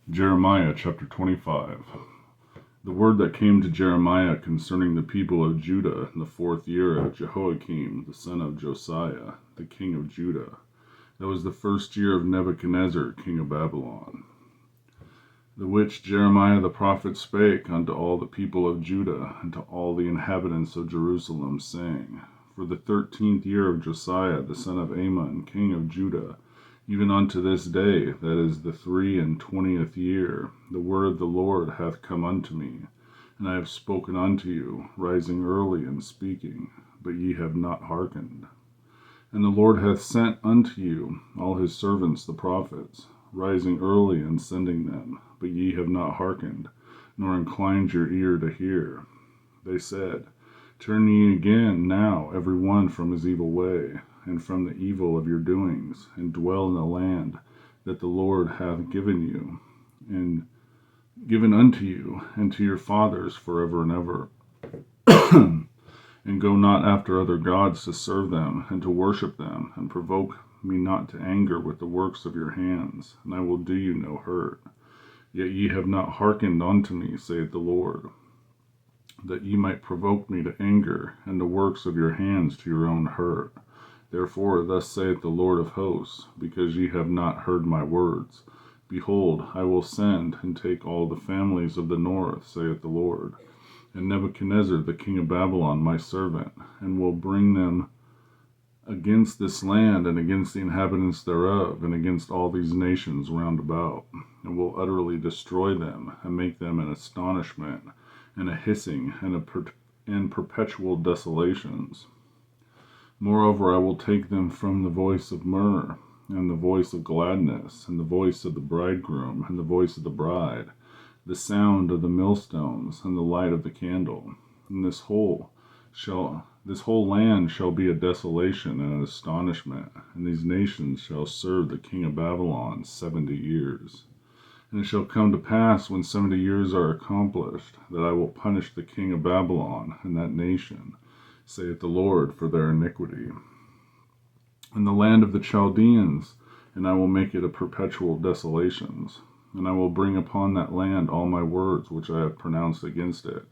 Jeremiah chapter 25. The word that came to Jeremiah concerning the people of Judah in the 4th year of Jehoiakim, the son of Josiah, the king of Judah. That was the 1st year of Nebuchadnezzar, king of Babylon. The which Jeremiah the prophet spake unto all the people of Judah, and to all the inhabitants of Jerusalem, saying, For the 13th year of Josiah the son of Ammon, king of Judah, even unto this day, that is the 23 year, the word of the Lord hath come unto me, and I have spoken unto you, rising early and speaking, but ye have not hearkened. And the Lord hath sent unto you all his servants the prophets, rising early and sending them, but ye have not hearkened, nor inclined your ear to hear. They said, Turn ye again now every one from his evil way, and from the evil of your doings, and dwell in the land that the Lord hath given you, and given unto you, and to your fathers forever and ever. And go not after other gods to serve them, and to worship them, and provoke me not to anger with the works of your hands, and I will do you no hurt. Yet ye have not hearkened unto me, saith the Lord, that ye might provoke me to anger, and the works of your hands to your own hurt. Therefore thus saith the Lord of hosts, because ye have not heard my words. Behold, I will send and take all the families of the north, saith the Lord, and Nebuchadnezzar the king of Babylon my servant, and will bring them against this land, and against the inhabitants thereof, and against all these nations round about, and will utterly destroy them, and make them an astonishment, and a hissing, and perpetual desolations. Moreover, I will take them from the voice of myrrh, and the voice of gladness, and the voice of the bridegroom, and the voice of the bride, the sound of the millstones, and the light of the candle. And this whole land shall be a desolation and an astonishment, and these nations shall serve the king of Babylon 70 years. And it shall come to pass, when 70 years are accomplished, that I will punish the king of Babylon and that nation, saith the Lord, for their iniquity, and the land of the Chaldeans, and I will make it a perpetual desolations. And I will bring upon that land all my words which I have pronounced against it,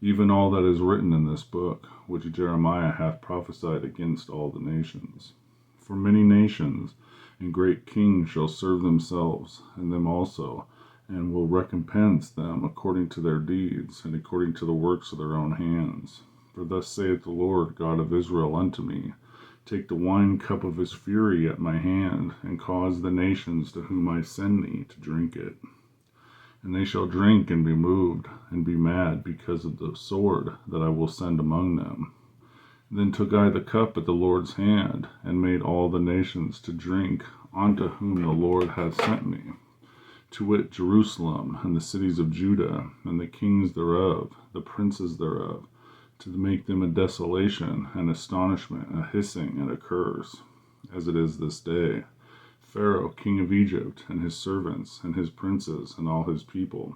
even all that is written in this book, which Jeremiah hath prophesied against all the nations. For many nations and great kings shall serve themselves, and them also, and will recompense them according to their deeds, and according to the works of their own hands. For thus saith the Lord God of Israel unto me, Take the wine cup of his fury at my hand, and cause the nations to whom I send thee to drink it. And they shall drink and be moved, and be mad because of the sword that I will send among them. Then took I the cup at the Lord's hand, and made all the nations to drink unto whom the Lord hath sent me, to wit, Jerusalem, and the cities of Judah, and the kings thereof, the princes thereof, to make them a desolation, an astonishment, a hissing, and a curse, as it is this day. Pharaoh king of Egypt, and his servants, and his princes, and all his people,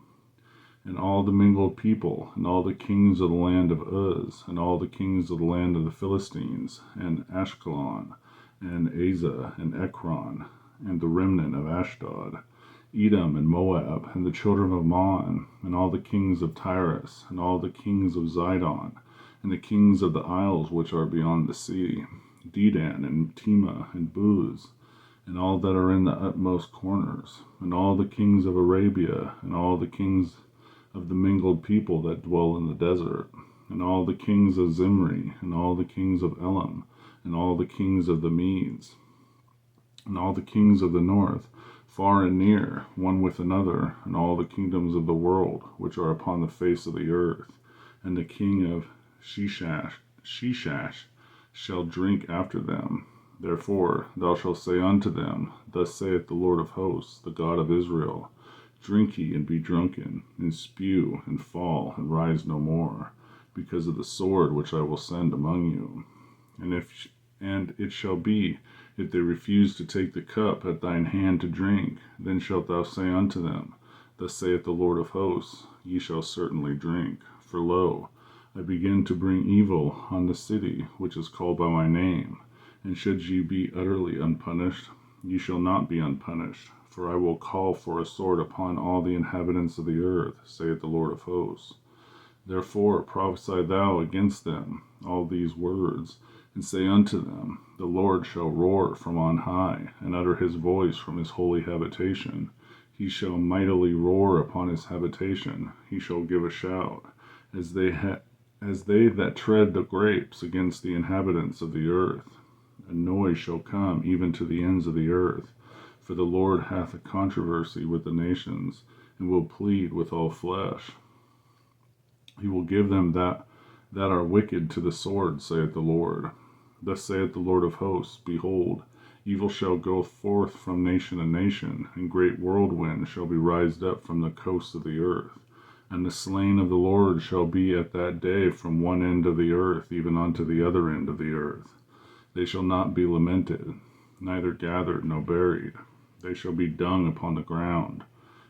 and all the mingled people, and all the kings of the land of Uz, and all the kings of the land of the Philistines, and Ashkelon, and Asa, and Ekron, and the remnant of Ashdod, Edom and Moab, and the children of Ammon, and all the kings of Tyrus, and all the kings of Zidon, and the kings of the isles which are beyond the sea, Dedan, and Tema, and Buz, and all that are in the utmost corners, and all the kings of Arabia, and all the kings of the mingled people that dwell in the desert, and all the kings of Zimri, and all the kings of Elam, and all the kings of the Medes, and all the kings of the north, far and near, one with another, and all the kingdoms of the world which are upon the face of the earth, and the king of Sheshash shall drink after them. Therefore thou shalt say unto them, Thus saith the Lord of hosts, the God of Israel, Drink ye and be drunken, and spew and fall, and rise no more, because of the sword which I will send among you. And it shall be, if they refuse to take the cup at thine hand to drink, then shalt thou say unto them, Thus saith the Lord of hosts, Ye shall certainly drink. For lo, I begin to bring evil on the city which is called by my name, and should ye be utterly unpunished, ye shall not be unpunished. For I will call for a sword upon all the inhabitants of the earth, saith the Lord of hosts. Therefore prophesy thou against them all these words, and say unto them, The Lord shall roar from on high, and utter his voice from his holy habitation. He shall mightily roar upon his habitation. He shall give a shout, as they that tread the grapes against the inhabitants of the earth. A noise shall come even to the ends of the earth. For the Lord hath a controversy with the nations, and will plead with all flesh. He will give them that are wicked to the sword, saith the Lord. Thus saith the Lord of hosts, Behold, evil shall go forth from nation to nation, and great whirlwinds shall be raised up from the coasts of the earth. And the slain of the Lord shall be at that day from one end of the earth even unto the other end of the earth. They shall not be lamented, neither gathered nor buried. They shall be dung upon the ground.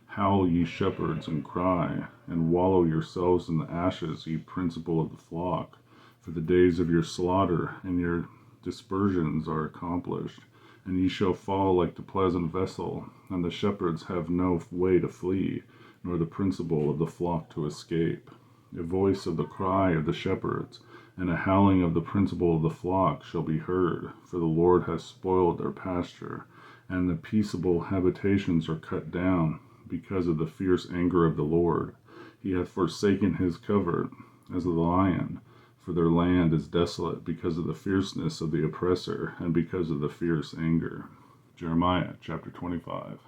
Howl, ye shepherds, and cry, and wallow yourselves in the ashes, ye principal of the flock. For the days of your slaughter and your dispersions are accomplished, and ye shall fall like the pleasant vessel, and the shepherds have no way to flee, nor the principal of the flock to escape. A voice of the cry of the shepherds, and a howling of the principal of the flock shall be heard, for the Lord has spoiled their pasture, and the peaceable habitations are cut down, because of the fierce anger of the Lord. He hath forsaken his covert, as a lion, for their land is desolate, because of the fierceness of the oppressor, and because of the fierce anger. Jeremiah chapter 25.